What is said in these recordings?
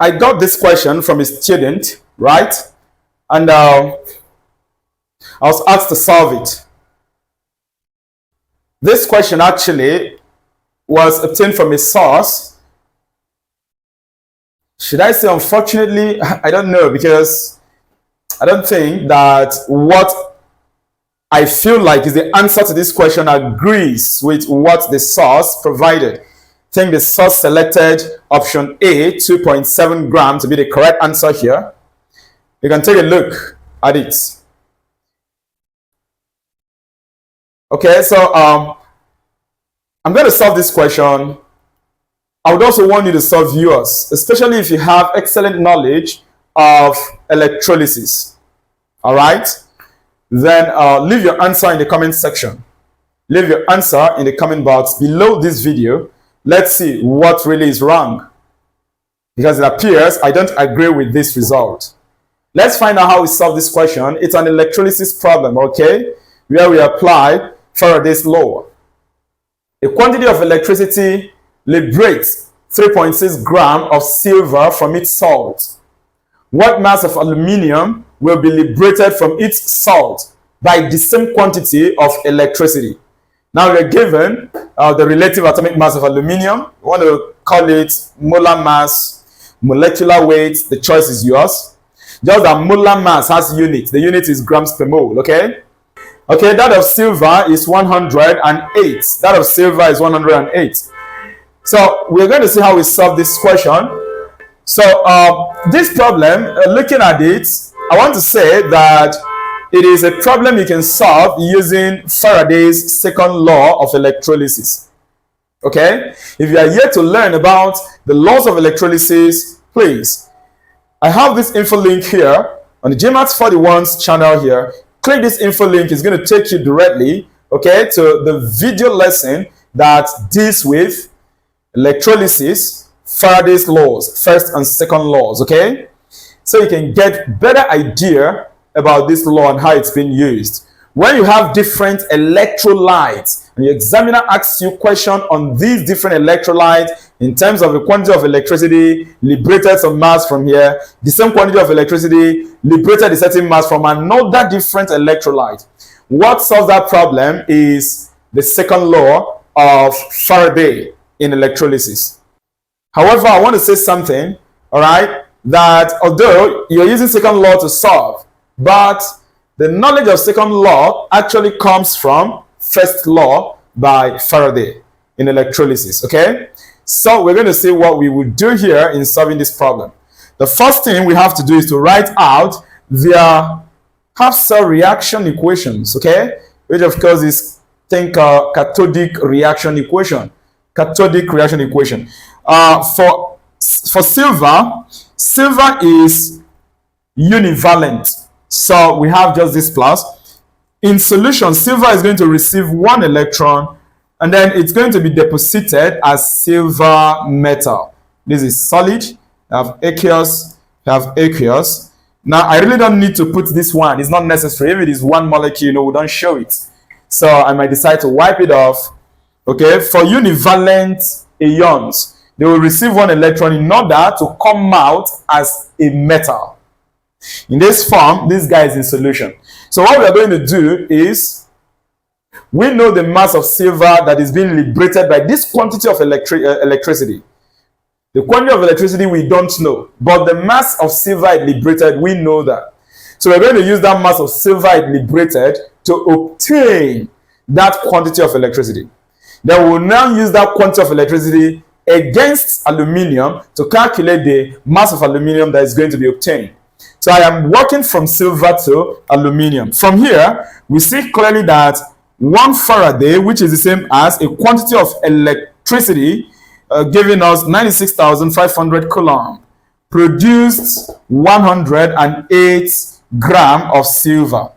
I got this question from a student, right? And I was asked to solve it. This question actually was obtained from a source. Should I say unfortunately? I don't know, because I don't think that what I feel like is the answer to this question agrees with what the source provided. I think the source selected option A, 2.7 grams, to be the correct answer here. You can take a look at it. Okay, so I'm going to solve this question. I would also want you to solve yours, especially if you have excellent knowledge of electrolysis. All right? Then leave your answer in the comment section. Leave your answer in the comment box below this video. Let's see what really is wrong, because it appears I don't agree with this result. Let's find out how we solve this question. It's an electrolysis problem, okay, where we apply Faraday's law. A quantity of electricity liberates 3.6 grams of silver from its salt. What mass of aluminium will be liberated from its salt by the same quantity of electricity? Now we're given the relative atomic mass of aluminium. We want to call it molar mass, molecular weight. The choice is yours. Just that molar mass has units. The unit is grams per mole, okay? Okay, that of silver is 108. That of silver is 108. So we're going to see how we solve this question. So this problem, looking at it, I want to say that it is a problem you can solve using Faraday's second law of electrolysis. Okay? If you are here to learn about the laws of electrolysis, please, I have this info link here on the GMAT 41's channel here. Click this info link. It's going to take you directly, okay, to the video lesson that deals with electrolysis, Faraday's laws, first and second laws, okay? So you can get better idea about this law and how it's been used. When you have different electrolytes and your examiner asks you a question on these different electrolytes in terms of the quantity of electricity liberated some mass from here, the same quantity of electricity liberated a certain mass from another different electrolyte. What solves that problem is the second law of Faraday in electrolysis. However, I want to say something, all right, that although you're using second law to solve, but the knowledge of second law actually comes from first law by Faraday in electrolysis, okay? So we're going to see what we would do here in solving this problem. The first thing we have to do is to write out their half-cell reaction equations, okay? Which of course is, think, cathodic reaction equation. Cathodic reaction equation. For silver, silver is univalent. So we have just this plus. In solution, silver is going to receive one electron, and then it's going to be deposited as silver metal. This is solid. You have aqueous. You have aqueous. Now, I really don't need to put this one. It's not necessary. If it is one molecule, we don't show it. So I might decide to wipe it off. Okay, for univalent ions, they will receive one electron in order to come out as a metal. In this form, this guy is in solution. So what we are going to do is, we know the mass of silver that is being liberated by this quantity of electricity. The quantity of electricity we don't know, but the mass of silver it liberated, we know that. So we're going to use that mass of silver it liberated to obtain that quantity of electricity. Then we'll now use that quantity of electricity against aluminium to calculate the mass of aluminium that is going to be obtained. So I am working from silver to aluminium. From here, we see clearly that 1 Faraday, which is the same as a quantity of electricity giving us 96,500 coulomb, produced 108 grams of silver.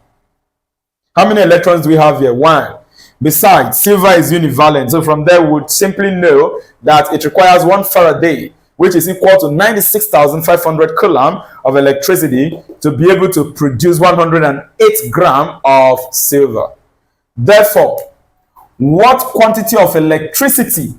How many electrons do we have here? 1. Besides, silver is univalent. So from there, we would simply know that it requires 1 Faraday, which is equal to 96,500 coulomb of electricity to be able to produce 108 grams of silver. Therefore, what quantity of electricity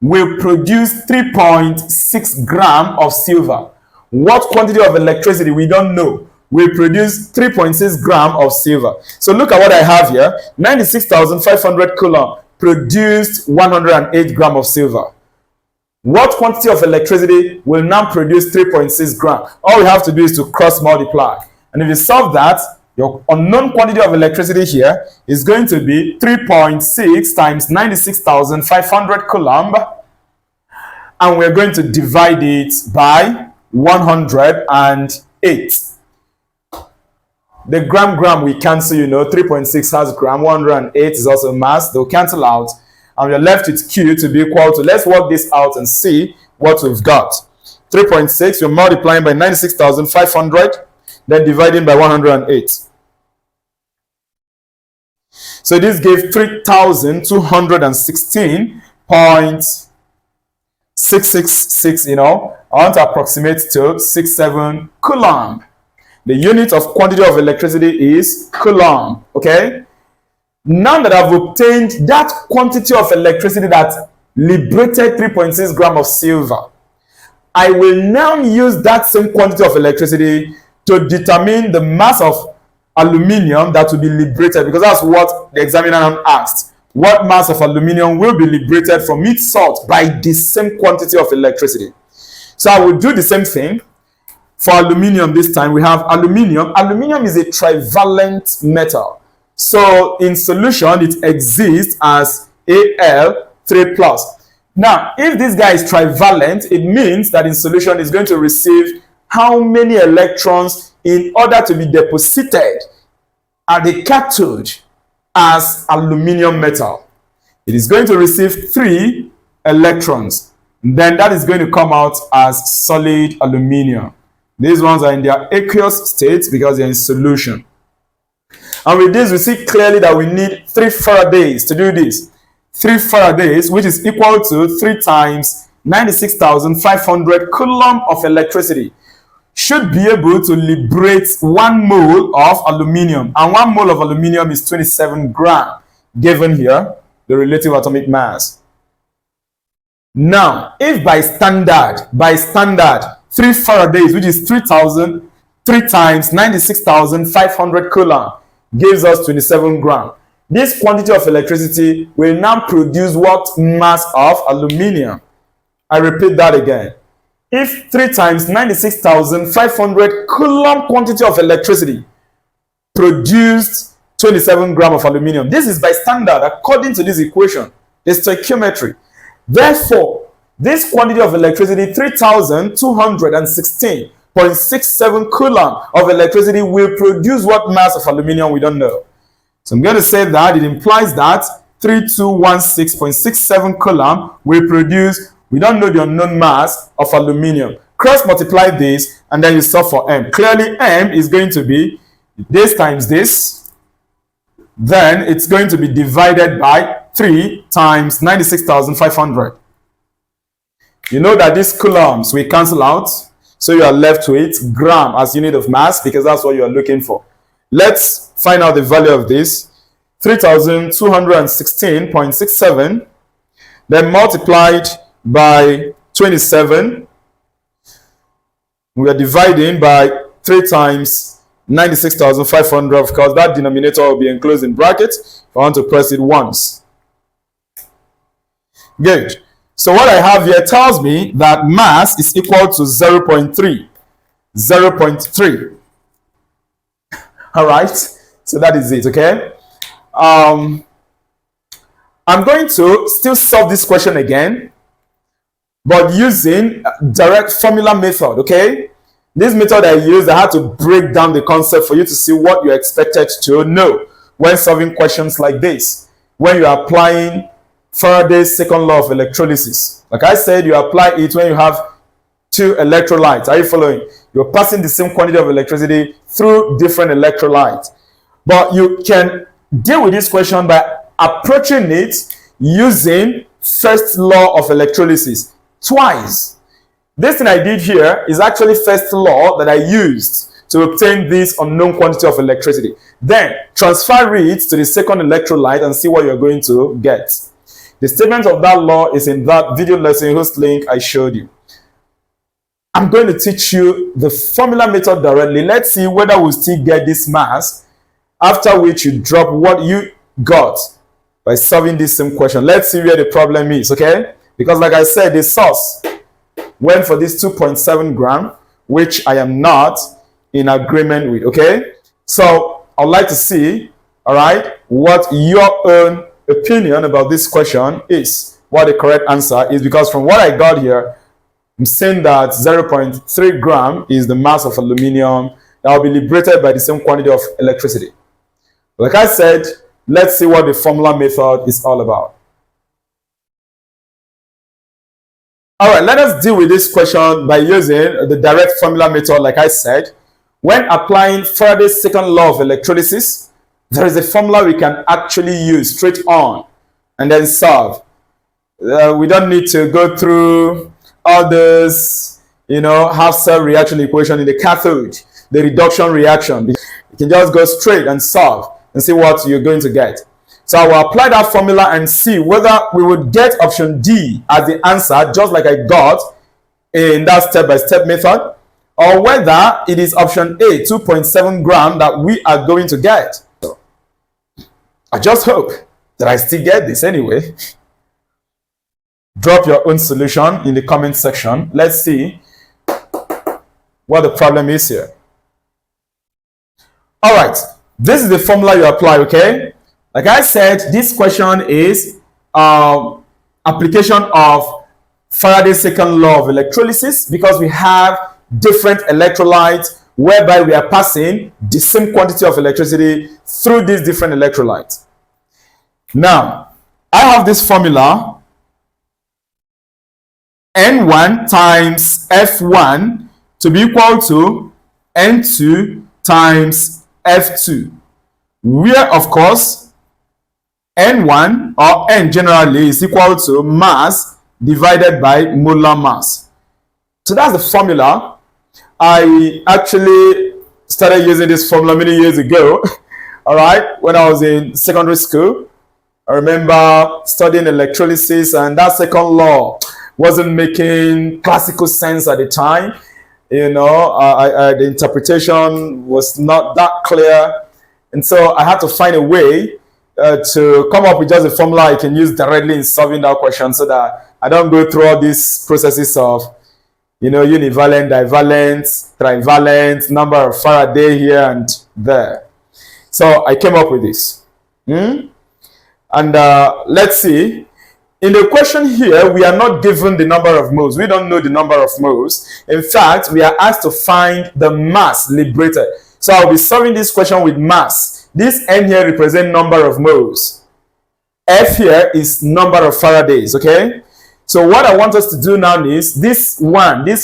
will produce 3.6 grams of silver? What quantity of electricity? We don't know. We produce 3.6 gram of silver. So look at what I have here. 96,500 coulomb produced 108 gram of silver. What quantity of electricity will now produce 3.6 gram? All we have to do is to cross multiply. And if you solve that, your unknown quantity of electricity here is going to be 3.6 times 96,500 coulomb. And we're going to divide it by 108. The gram we cancel, 3.6 has gram, 108 is also mass. They'll cancel out. And we're left with Q to be equal to, let's work this out and see what we've got. 3.6, we're multiplying by 96,500, then dividing by 108. So this gave 3,216.666, I want to approximate to 67 coulomb. The unit of quantity of electricity is coulomb, okay? Now that I've obtained that quantity of electricity that liberated 3.6 gram of silver, I will now use that same quantity of electricity to determine the mass of aluminium that will be liberated, because that's what the examiner asked. What mass of aluminium will be liberated from its salt by the same quantity of electricity? So I will do the same thing. For aluminium this time, we have aluminium. Aluminium is a trivalent metal. So in solution, it exists as Al3+. Now, if this guy is trivalent, it means that in solution it's going to receive how many electrons in order to be deposited at the cathode as aluminium metal. It is going to receive 3 electrons. Then that is going to come out as solid aluminium. These ones are in their aqueous state because they're in solution. And with this, we see clearly that we need 3 Faraday's to do this. 3 Faraday's, which is equal to 3 times 96,500 coulomb of electricity, should be able to liberate 1 mole of aluminium. And 1 mole of aluminium is 27 gram, given here, the relative atomic mass. Now, if by standard, 3 Faraday's, which is 3 times 96,500 coulomb, gives us 27 gram. This quantity of electricity will now produce what mass of aluminium? I repeat that again. If 3 times 96,500 coulomb quantity of electricity produced 27 gram of aluminium, this is by standard according to this equation, the stoichiometry. Therefore, this quantity of electricity, 3,216.67 coulomb of electricity, will produce what mass of aluminium? We don't know. So I'm going to say that it implies that 3,216.67 coulomb will produce, we don't know the unknown mass of aluminium. Cross multiply this and then you solve for M. Clearly M is going to be this times this. Then it's going to be divided by 3 times 96,500. You know that these coulombs will cancel out. So you are left with gram as unit of mass because that's what you are looking for. Let's find out the value of this. 3,216.67. Then multiplied by 27. We are dividing by 3 times 96,500. Of course, that denominator will be enclosed in brackets. I want to press it once. Good. So what I have here tells me that mass is equal to 0.3. 0.3. All right. So that is it, okay? I'm going to still solve this question again, but using direct formula method, okay? This method I used, I had to break down the concept for you to see what you're expected to know when solving questions like this. When you're applying Faraday's second law of electrolysis. Like I said, you apply it when you have 2 electrolytes. Are you following? You're passing the same quantity of electricity through different electrolytes. But you can deal with this question by approaching it using first law of electrolysis twice. This thing I did here is actually first law that I used to obtain this unknown quantity of electricity. Then transfer it to the second electrolyte and see what you're going to get. The statement of that law is in that video lesson whose link I showed you. I'm going to teach you the formula method directly. Let's see whether we still get this mass, after which you drop what you got by solving this same question. Let's see where the problem is, okay? Because like I said, the source went for this 2.7 gram, which I am not in agreement with, okay? So I'd like to see, all right, what your own opinion about this question is, what the correct answer is, because from what I got here, I'm saying that 0.3 gram is the mass of aluminum that will be liberated by the same quantity of electricity. Like I said, let's see what the formula method is all about. All right, let us deal with this question by using the direct formula method. Like I said, when applying Faraday's second law of electrolysis, there is a formula we can actually use straight on and then solve. We don't need to go through all this, half-cell reaction equation in the cathode, the reduction reaction. You can just go straight and solve and see what you're going to get. So I will apply that formula and see whether we would get option D as the answer, just like I got in that step-by-step method, or whether it is option A, 2.7 gram, that we are going to get. So I just hope that I still get this anyway. Drop your own solution in the comment section. Let's see what the problem is here. All right, this is the formula you apply, okay? Like I said, this question is application of Faraday's second law of electrolysis, because we have different electrolytes whereby we are passing the same quantity of electricity through these different electrolytes. Now, I have this formula, N1 times F1 to be equal to N2 times F2, where of course N1, or N generally, is equal to mass divided by molar mass. So that's the formula. I actually started using this formula many years ago, all right, when I was in secondary school. I remember studying electrolysis, and that second law wasn't making classical sense at the time. The interpretation was not that clear, and so I had to find a way to come up with just a formula I can use directly in solving that question, so that I don't go through all these processes of univalent, divalent, trivalent, number of Faraday here and there. So I came up with this. And let's see. In the question here, we are not given the number of moles. We don't know the number of moles. In fact, we are asked to find the mass liberated. So I'll be solving this question with mass. This N here represents number of moles. F here is number of Faraday's, okay? So what I want us to do now is, this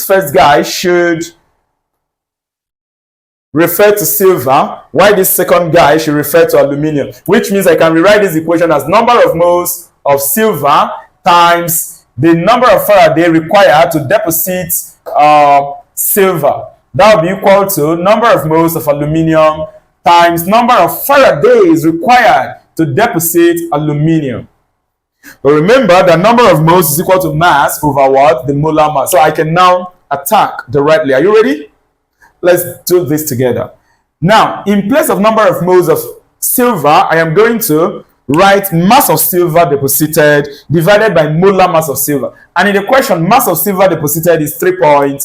first guy should refer to silver, while this second guy should refer to aluminum, which means I can rewrite this equation as number of moles of silver times the number of Faraday required to deposit silver. That will be equal to number of moles of aluminum times number of Faradays required to deposit aluminum. But remember, the number of moles is equal to mass over what? The molar mass. So I can now attack directly. Are you ready? Let's do this together. Now, in place of number of moles of silver, I am going to write mass of silver deposited divided by molar mass of silver. And in the question, mass of silver deposited is 3.6.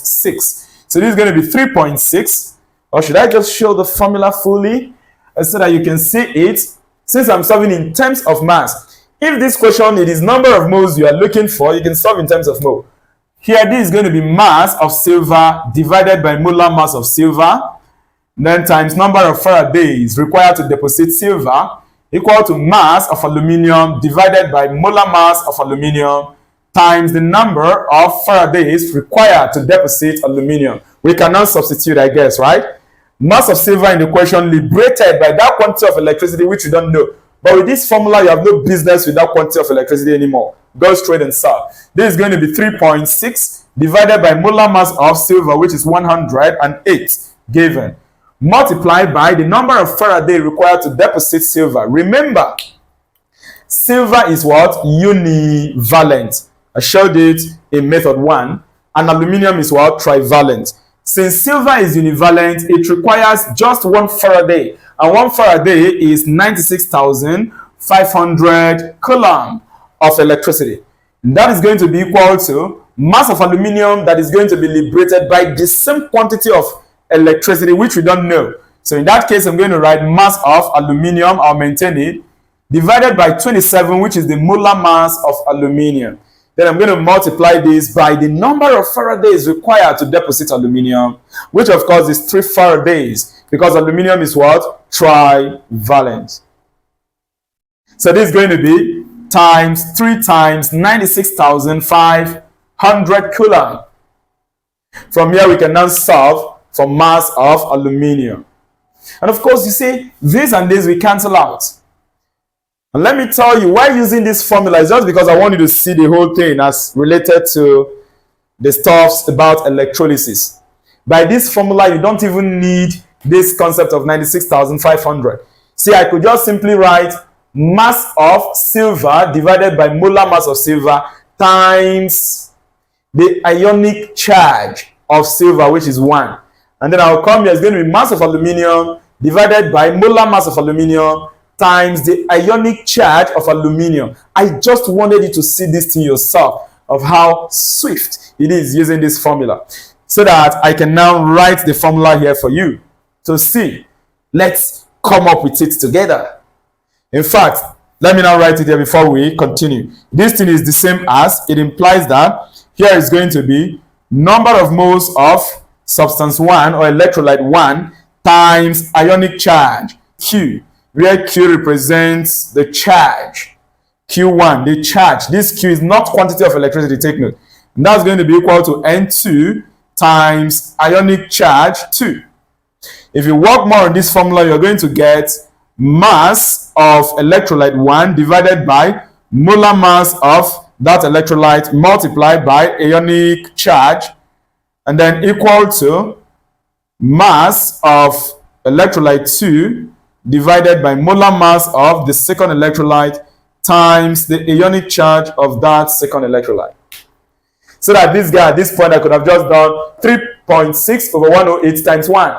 So this is going to be 3.6. Or should I just show the formula fully so that you can see it? Since I'm solving in terms of mass, if this question, it is number of moles you are looking for, you can solve in terms of mole. Here, this is going to be mass of silver divided by molar mass of silver, then times number of Faradays required to deposit silver, equal to mass of aluminum divided by molar mass of aluminum, times the number of Faradays required to deposit aluminum. We can now substitute, I guess, right? Mass of silver in the question liberated by that quantity of electricity which you don't know. But with this formula, you have no business with that quantity of electricity anymore. Go straight and solve. This is going to be 3.6 divided by molar mass of silver, which is 108, given. Multiplied by the number of Faraday required to deposit silver. Remember, silver is what? Univalent. I showed it in method 1. and aluminium is what? Trivalent. Since silver is univalent, it requires just 1 Faraday, and 1 Faraday is 96,500 coulomb of electricity. And that is going to be equal to mass of aluminium that is going to be liberated by the same quantity of electricity, which we don't know. So in that case, I'm going to write mass of aluminium, I'll maintain it, divided by 27, which is the molar mass of aluminium. Then I'm going to multiply this by the number of Faradays required to deposit aluminium, which of course is 3 Faradays, because aluminium is what? Trivalent. So this is going to be times 3 times 96,500 coulomb. From here, we can now solve for mass of aluminium. And of course, you see, this and this we cancel out. And let me tell you, why using this formula is just because I want you to see the whole thing as related to the stuffs about electrolysis. By this formula, you don't even need this concept of 96,500. See, I could just simply write mass of silver divided by molar mass of silver times the ionic charge of silver, which is 1. And then I'll come here, it's going to be mass of aluminium divided by molar mass of aluminium times the ionic charge of aluminium. I just wanted you to see this thing yourself of how swift it is using this formula, so that I can now write the formula here for you to see. Let's come up with it together. In fact, let me now write it here before we continue. This thing is the same as, it implies that here is going to be number of moles of substance 1 or electrolyte 1 times ionic charge, Q, where Q represents the charge, Q1, the charge. This Q is not quantity of electricity, take note. And that's going to be equal to N2 times ionic charge 2. If you work more on this formula, you're going to get mass of electrolyte 1 divided by molar mass of that electrolyte multiplied by ionic charge, and then equal to mass of electrolyte 2 divided by molar mass of the second electrolyte times the ionic charge of that second electrolyte. So that this guy at this point, I could have just done 3.6 over 108 times 1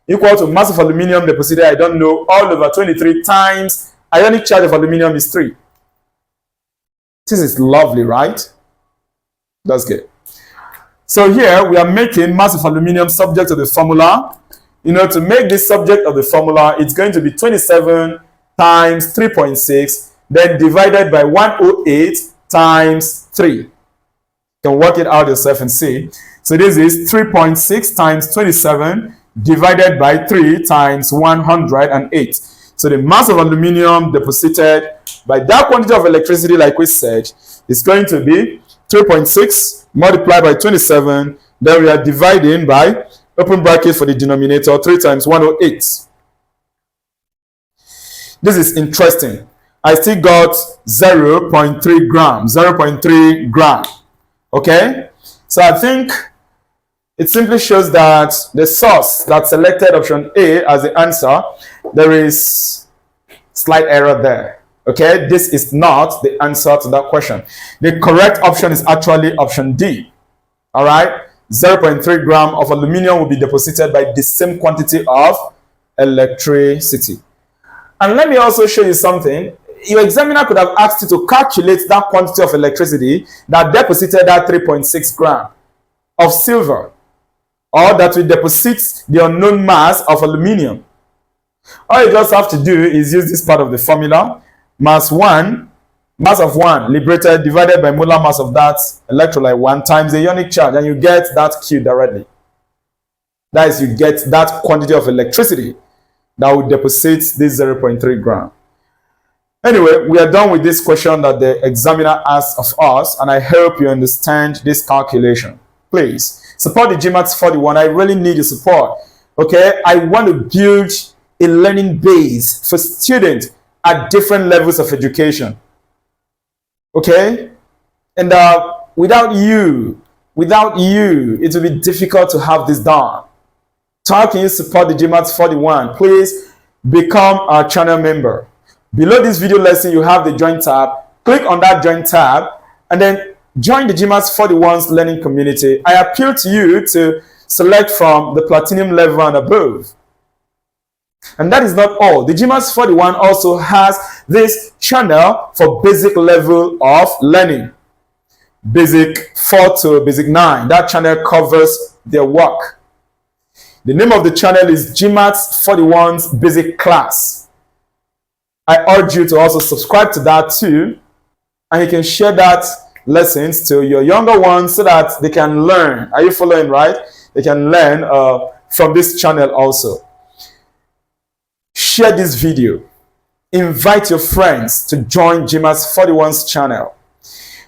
equal to mass of aluminium deposited, I don't know, all over 23 times ionic charge of aluminium is 3. This is lovely, right? That's good. So here we are making mass of aluminium subject to the formula. You know, to make this subject of the formula, it's going to be 27 times 3.6, then divided by 108 times 3. You can work it out yourself and see. So this is 3.6 times 27 divided by 3 times 108. So the mass of aluminium deposited by that quantity of electricity, like we said, is going to be 3.6 multiplied by 27. Then we are dividing by, open bracket for the denominator, 3 times 108. This is interesting. I still got 0.3 gram, 0.3 gram. Okay? So I think it simply shows that the source that selected option A as the answer, there is slight error there. Okay? This is not the answer to that question. The correct option is actually option D. All right? 0.3 gram of aluminium will be deposited by the same quantity of electricity. And let me also show you something. Your examiner could have asked you to calculate that quantity of electricity that deposited that 3.6 gram of silver, or that will deposit the unknown mass of aluminium. All you just have to do is use this part of the formula. Mass of 1 liberated divided by molar mass of that electrolyte 1 times the ionic charge, and you get that Q directly. That is, you get that quantity of electricity that would deposit this 0.3 gram. Anyway, we are done with this question that the examiner asked of us, and I hope you understand this calculation. Please support the GMAT 41. I really need your support. Okay, I want to build a learning base for students at different levels of education. Okay, and without you, it will be difficult to have this done. So how can you support the GMAT 41? Please become our channel member. Below this video lesson, you have the join tab. Click on that join tab, and then join the GMAT 41's learning community. I appeal to you to select from the platinum level and above. And that is not all. The GMAT 41 also has this channel for basic level of learning. Basic 4 to Basic 9. That channel covers their work. The name of the channel is GMAT 41's Basic Class. I urge you to also subscribe to that too. And you can share that lessons to your younger ones so that they can learn. Are you following, right? They can learn from this channel also. Share this video. Invite your friends to join GMAT 41's channel.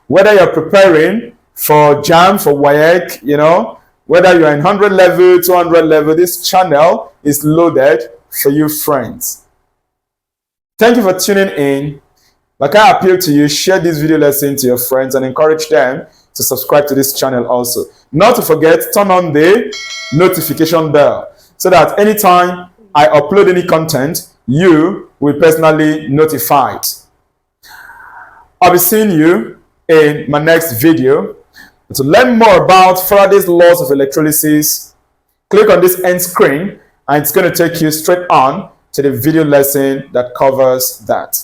Whether you're preparing for JAM, for WAEC, whether you're in 100 level, 200 level, this channel is loaded for you friends. Thank you for tuning in. Like I appeal to you, share this video lesson to your friends and encourage them to subscribe to this channel also. Not to forget, turn on the notification bell so that anytime I upload any content, you will be personally notified. I'll be seeing you in my next video. To learn more about Faraday's laws of electrolysis, click on this end screen and it's going to take you straight on to the video lesson that covers that.